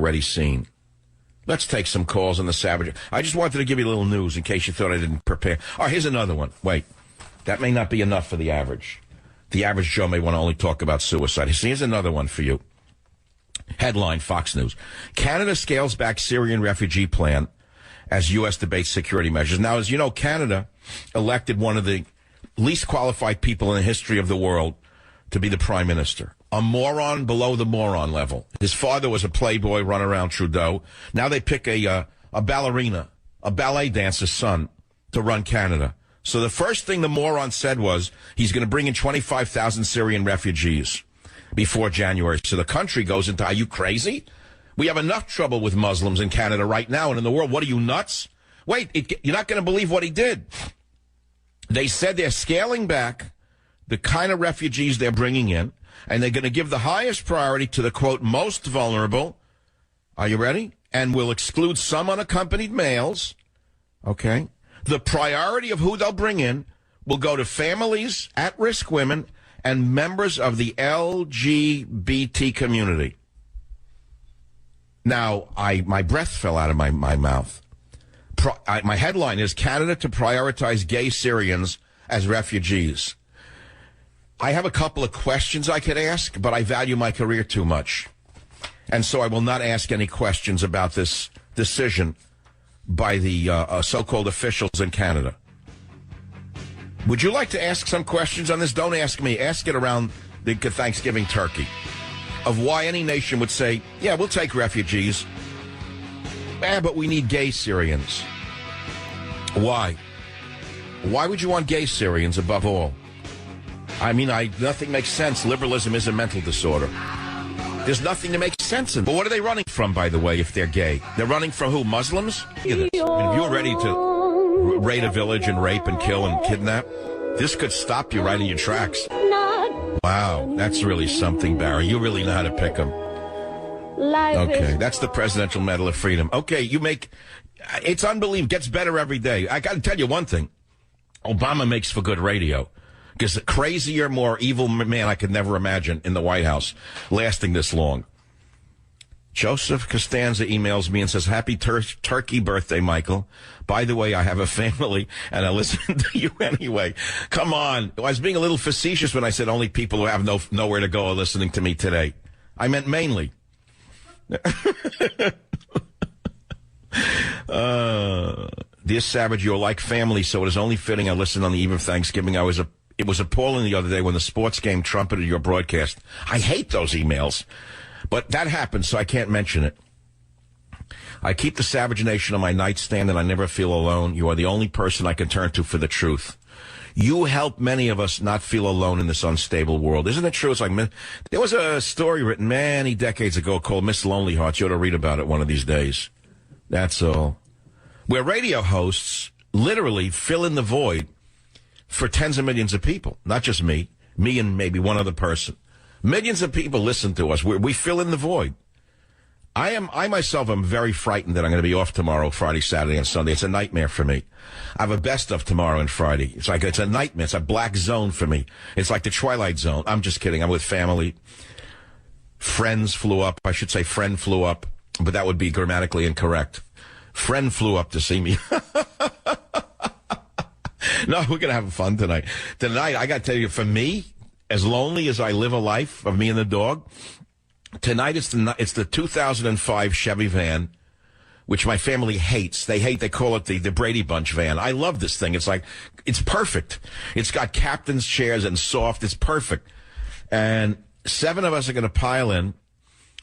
already seen. Let's take some calls on the Savage. I just wanted to give you a little news in case you thought I didn't prepare. All right, here's another one. Wait, that may not be enough for the average. The average Joe may want to only talk about suicide. Here's another one for you. Headline, Fox News. Canada scales back Syrian refugee plan as U.S. debates security measures. Now, as you know, Canada elected one of the least qualified people in the history of the world to be the prime minister. A moron below the moron level. His father was a playboy, run around Trudeau. Now they pick a ballerina, a ballet dancer's son to run Canada. So the first thing the moron said was he's going to bring in 25,000 Syrian refugees before January. So the country goes into, are you crazy? We have enough trouble with Muslims in Canada right now and in the world. What are you, nuts? Wait, you're not going to believe what he did. They said they're scaling back the kind of refugees they're bringing in, and they're going to give the highest priority to the, quote, most vulnerable. Are you ready? And will exclude some unaccompanied males. Okay. The priority of who they'll bring in will go to families, at-risk women, and members of the LGBT community. Now, my breath fell out of my mouth. My headline is Canada to prioritize gay Syrians as refugees. I have a couple of questions I could ask, but I value my career too much. And so I will not ask any questions about this decision by the so-called officials in Canada. Would you like to ask some questions on this? Don't ask me. Ask it around the Thanksgiving turkey of why any nation would say, yeah, we'll take refugees. But we need gay Syrians. Why? Why would you want gay Syrians above all? I mean, nothing makes sense. Liberalism is a mental disorder. There's nothing to make sense in. But what are they running from, by the way, if they're gay? They're running from who? Muslims? Look at this. I mean, if you're ready to raid a village and rape and kill and kidnap, this could stop you right in your tracks. Wow, that's really something, Barry. You really know how to pick them. Okay, that's the Presidential Medal of Freedom. Okay, it's unbelievable. Gets better every day. I got to tell you one thing. Obama makes for good radio. Because a crazier, more evil man I could never imagine in the White House lasting this long. Joseph Costanza emails me and says, happy turkey birthday, Michael. By the way, I have a family, and I listen to you anyway. Come on. I was being a little facetious when I said only people who have nowhere to go are listening to me today. I meant mainly. Dear Savage, you're like family, so it is only fitting I listen on the eve of Thanksgiving. It was appalling the other day when the sports game trumpeted your broadcast. I hate those emails. But that happened, so I can't mention it. I keep the Savage Nation on my nightstand, and I never feel alone. You are the only person I can turn to for the truth. You help many of us not feel alone in this unstable world. Isn't it true? It's like, there was a story written many decades ago called Miss Lonely Hearts. You ought to read about it one of these days. That's all. Where radio hosts literally fill in the void for tens of millions of people, not just me and maybe one other person. Millions of people listen to us. We fill in the void. I myself am very frightened that I'm going to be off tomorrow, Friday, Saturday, and Sunday. It's a nightmare for me. I have a best of tomorrow and Friday. It's a nightmare. It's a black zone for me. It's like the Twilight Zone. I'm just kidding. I'm with family. Friends flew up. I should say friend flew up, but that would be grammatically incorrect. Friend flew up to see me. No, we're going to have fun tonight. Tonight, I got to tell you, for me, as lonely as I live a life of me and the dog, tonight it's the 2005 Chevy van, which my family hates. They call it the Brady Bunch van. I love this thing. It's perfect. It's got captain's chairs and soft. It's perfect. And 7 of us are going to pile in.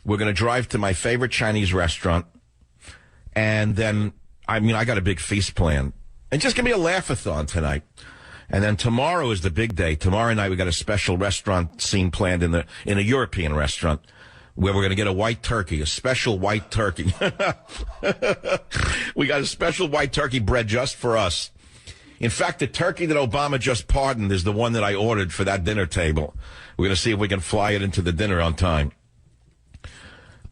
We're going to drive to my favorite Chinese restaurant. And then, I got a big feast planned. And just give me a laugh-a-thon tonight. And then tomorrow is the big day. Tomorrow night we got a special restaurant scene planned in a European restaurant where we're going to get a white turkey, a special white turkey. We got a special white turkey bred just for us. In fact, the turkey that Obama just pardoned is the one that I ordered for that dinner table. We're going to see if we can fly it into the dinner on time.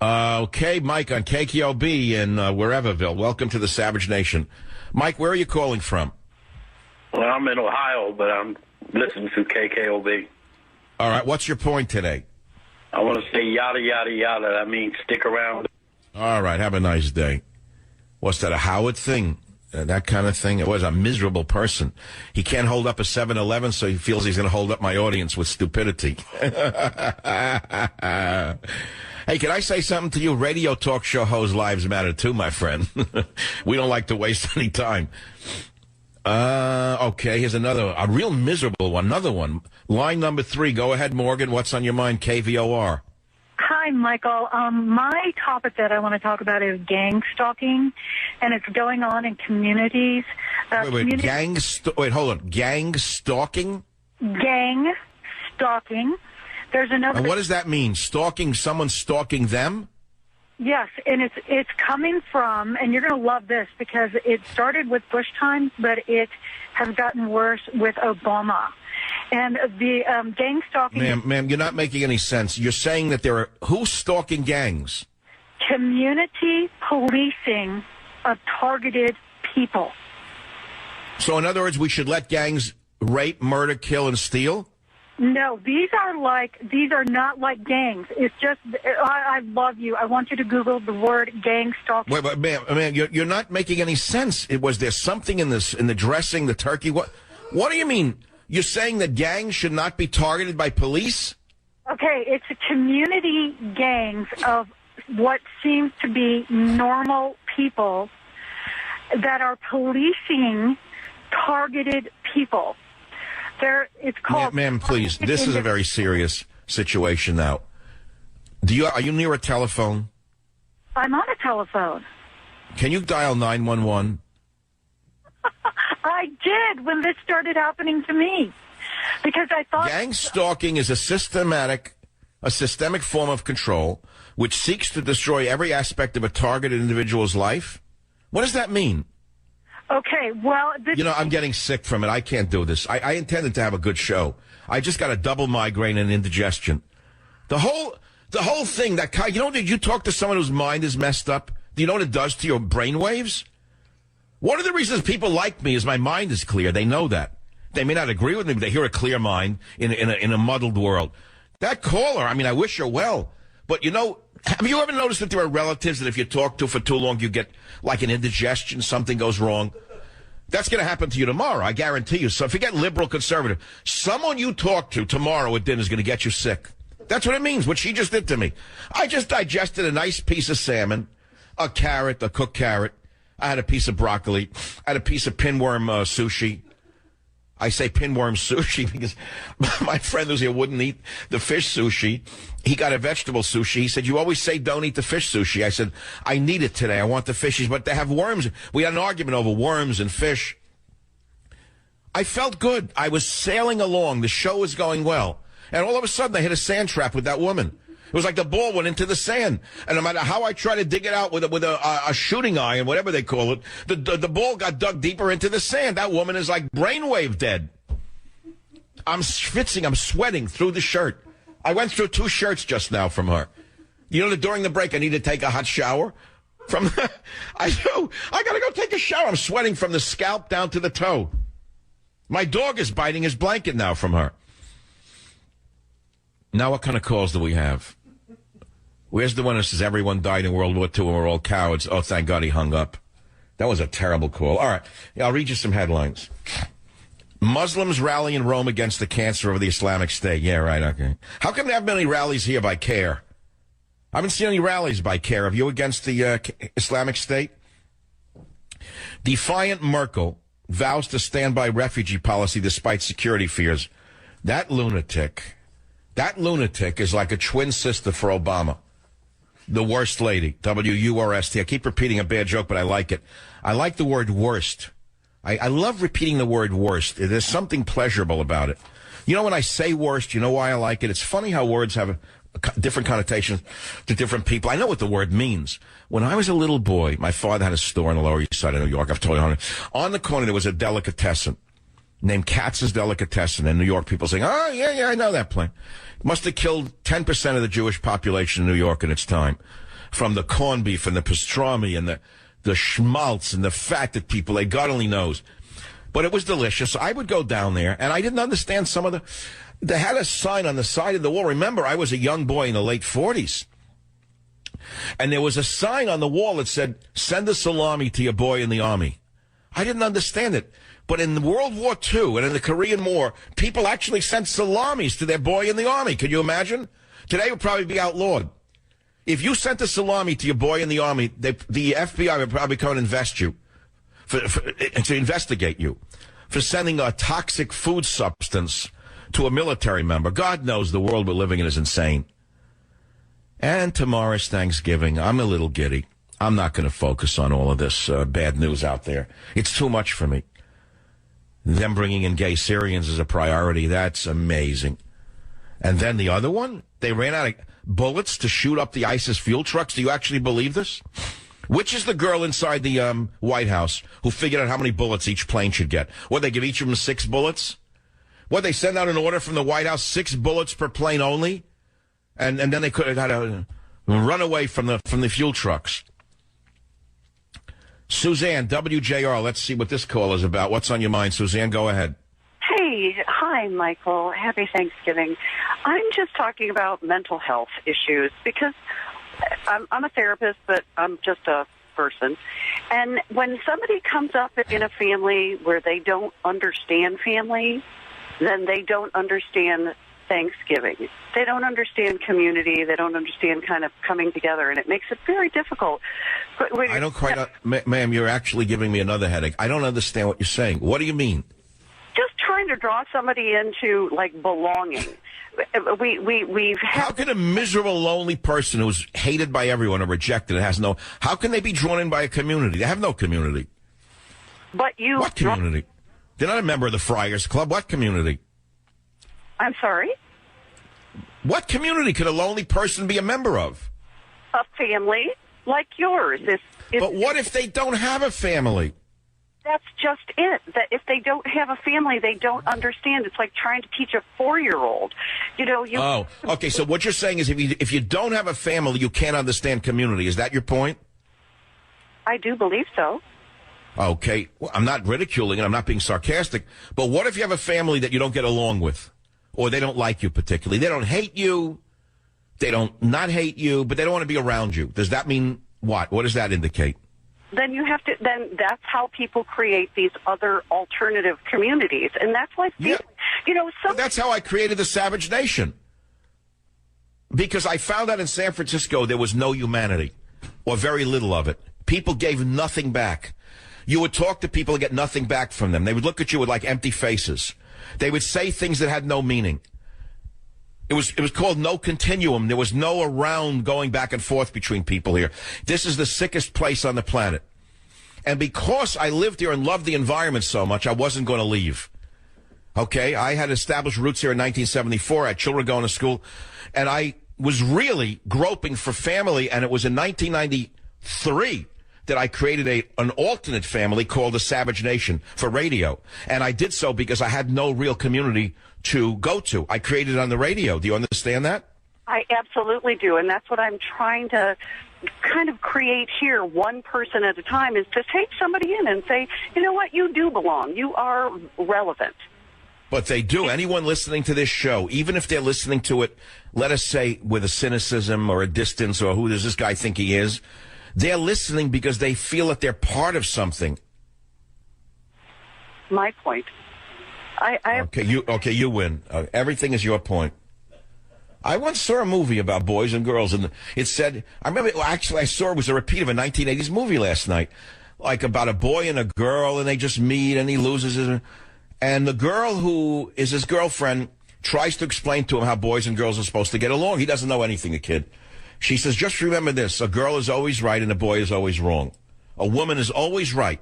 Okay, Mike on KKOB in whereverville. Welcome to the Savage Nation. Mike, where are you calling from? Well, I'm in Ohio, but I'm listening to KKOB. All right, what's your point today? I want to say yada, yada, yada. That means stick around. All right, have a nice day. What's that, a Howard thing? That kind of thing? It was a miserable person. He can't hold up a 7-Eleven, so he feels he's going to hold up my audience with stupidity. Hey, can I say something to you? Radio talk show hosts' lives matter too, my friend. We don't like to waste any time. Okay, here's a real miserable one, another one. Line number 3, go ahead, Morgan. What's on your mind, KVOR? Hi, Michael. My topic that I want to talk about is gang stalking, and it's going on in communities. Wait, hold on. Gang stalking? Gang stalking. There's another. And what does that mean? Stalking, someone stalking them? Yes, and it's coming from, and you're going to love this because it started with Bush times, but it has gotten worse with Obama. And the gang stalking... Ma'am, you're not making any sense. You're saying that there are... Who's stalking gangs? Community policing of targeted people. So, in other words, we should let gangs rape, murder, kill, and steal? No, these are not like gangs. It's just, I love you. I want you to Google the word gang stalking. Wait, ma'am, you're not making any sense. Was there something in the dressing, the turkey? What do you mean? You're saying that gangs should not be targeted by police? Okay, it's a community gangs of what seems to be normal people that are policing targeted people. It's called... Ma'am, please, this is a very serious situation now. Are you near a telephone? I'm on a telephone. Can you dial 911? I did when this started happening to me. Because I thought... Gang stalking is a systemic form of control which seeks to destroy every aspect of a targeted individual's life. What does that mean? Okay, well... I'm getting sick from it. I can't do this. I intended to have a good show. I just got a double migraine and indigestion. The whole thing, did you talk to someone whose mind is messed up? Do you know what it does to your brain waves? One of the reasons people like me is my mind is clear. They know that. They may not agree with me, but they hear a clear mind in a muddled world. That caller, I wish her well. But, have you ever noticed that there are relatives that if you talk to for too long, you get like an indigestion, something goes wrong? That's going to happen to you tomorrow, I guarantee you. So forget liberal, conservative. Someone you talk to tomorrow at dinner is going to get you sick. That's what it means, what she just did to me. I just digested a nice piece of salmon, a carrot, a cooked carrot. I had a piece of broccoli. I had a piece of pinworm sushi. I say pinworm sushi because my friend who's here wouldn't eat the fish sushi. He got a vegetable sushi. He said, you always say don't eat the fish sushi. I said, I need it today. I want the fishies, but they have worms. We had an argument over worms and fish. I felt good. I was sailing along. The show was going well. And all of a sudden, I hit a sand trap with that woman. It was like the ball went into the sand. And no matter how I try to dig it out with a shooting iron, whatever they call it, the ball got dug deeper into the sand. That woman is like brainwave dead. I'm schwitzing. I'm sweating through the shirt. I went through 2 shirts just now from her. During the break, I need to take a hot shower. I got to go take a shower. I'm sweating from the scalp down to the toe. My dog is biting his blanket now from her. Now what kind of calls do we have? Where's the one that says everyone died in World War II and we're all cowards? Oh, thank God he hung up. That was a terrible call. All right, I'll read you some headlines. Muslims rally in Rome against the cancer of the Islamic State. Yeah, right, okay. How come there haven't been any rallies here by CARE? I haven't seen any rallies by CARE. Have you against the Islamic State? Defiant Merkel vows to stand by refugee policy despite security fears. That lunatic is like a twin sister for Obama. The worst lady, W-U-R-S-T. I keep repeating a bad joke, but I like it. I like the word worst. I love repeating the word worst. There's something pleasurable about it. When I say worst, you know why I like it? It's funny how words have different connotations to different people. I know what the word means. When I was a little boy, my father had a store on the Lower East Side of New York. I've told you, on the corner there was a delicatessen named Katz's Delicatessen. In New York, people saying, oh, yeah, I know that place. Must have killed 10% of the Jewish population in New York in its time. From the corned beef and the pastrami and the schmaltz and the fat that people ate, God only knows. But it was delicious. So I would go down there, and I didn't understand some of they had a sign on the side of the wall. Remember, I was a young boy in the late 40s. And there was a sign on the wall that said, send a salami to your boy in the Army. I didn't understand it. But in World War II and in the Korean War, people actually sent salamis to their boy in the Army. Can you imagine? Today it would probably be outlawed. If you sent a salami to your boy in the Army, the FBI would probably come and invest you, to investigate you for sending a toxic food substance to a military member. God knows the world we're living in is insane. And tomorrow's Thanksgiving. I'm a little giddy. I'm not going to focus on all of this bad news out there. It's too much for me. Them bringing in gay Syrians is a priority. That's amazing. And then the other one, they ran out of bullets to shoot up the ISIS fuel trucks. Do you actually believe this? Which is the girl inside the White House who figured out how many bullets each plane should get? What, they give each of them 6 bullets? What, they send out an order from the White House, 6 bullets per plane only? And then they could have had to run away from the fuel trucks. Suzanne, WJR, let's see what this call is about. What's on your mind, Suzanne? Go ahead. Hey, hi, Michael. Happy Thanksgiving. I'm just talking about mental health issues because I'm a therapist, but I'm just a person. And when somebody comes up in a family where they don't understand family, then they don't understand Thanksgiving. They don't understand community. They don't understand kind of coming together, and it makes it very difficult. But I don't quite, ma'am, you're actually giving me another headache. I don't understand what you're saying. What do you mean? Just trying to draw somebody into, like, belonging. We've had... How can a miserable, lonely person who's hated by everyone or rejected and has no... How can they be drawn in by a community? They have no community. But you... What community? They're not a member of the Friars Club. What community? I'm sorry? What community could a lonely person be a member of? A family like yours. But what if they don't have a family? That's just it. That if they don't have a family, they don't understand. It's like trying to teach a 4-year-old. You know, you... Oh, okay. So what you're saying is if you don't have a family, you can't understand community. Is that your point? I do believe so. Okay. Well, I'm not ridiculing and I'm not being sarcastic. But what if you have a family that you don't get along with? Or they don't like you particularly? They don't hate you. They don't not hate you, but they don't want to be around you. Does that mean what? What does that indicate? Then you have to, then that's how people create these other alternative communities. And that's why, Yeah. you know, That's how I created the Savage Nation. Because I found out in San Francisco there was no humanity, or very little of it. People gave nothing back. You would talk to people and get nothing back from them. They would look at you with like empty faces. They would say things that had no meaning. It was called no continuum. There was no around going back and forth between people here. This is the sickest place on the planet. And because I lived here and loved the environment so much, I wasn't going to leave. Okay? I had established roots here in 1974. I had children going to school. And I was really groping for family. And it was in 1993 that I created an alternate family called the Savage Nation for radio. And I did so because I had no real community to go to. I created it on the radio. Do you understand that? I absolutely do. And that's what I'm trying to kind of create here, one person at a time, is to take somebody in and say, you know what, you do belong. You are relevant. But they do. Anyone listening to this show, even if they're listening to it, let us say with a cynicism or a distance or who does this guy think he is, they're listening because they feel that they're part of something. My point. Okay, you win. Everything is your point. I once saw a movie about boys and girls, and it said, I saw it was a repeat of a 1980s movie last night, like about a boy and a girl, and they just meet, and he loses it. And the girl who is his girlfriend tries to explain to him how boys and girls are supposed to get along. He doesn't know anything, the kid. She says, just remember this, a girl is always right and a boy is always wrong. A woman is always right.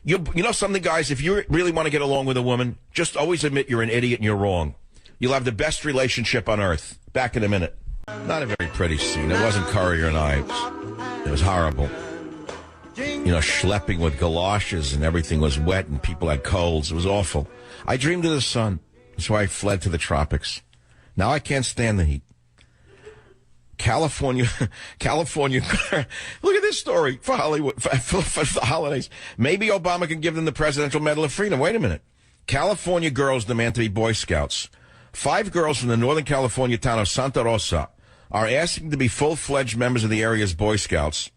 You know something, guys, if you really want to get along with a woman, just always admit you're an idiot and you're wrong. You'll have the best relationship on earth. Back in a minute. Not a very pretty scene. It wasn't Curry or Knives. It was horrible. You know, schlepping with galoshes and everything was wet and people had colds. It was awful. I dreamed of the sun. That's why I fled to the tropics. Now I can't stand the heat. California, look at this story for Hollywood, for the holidays. Maybe Obama can give them the Presidential Medal of Freedom. Wait a minute. California girls demand to be Boy Scouts. 5 girls from the Northern California town of Santa Rosa are asking to be full-fledged members of the area's Boy Scouts.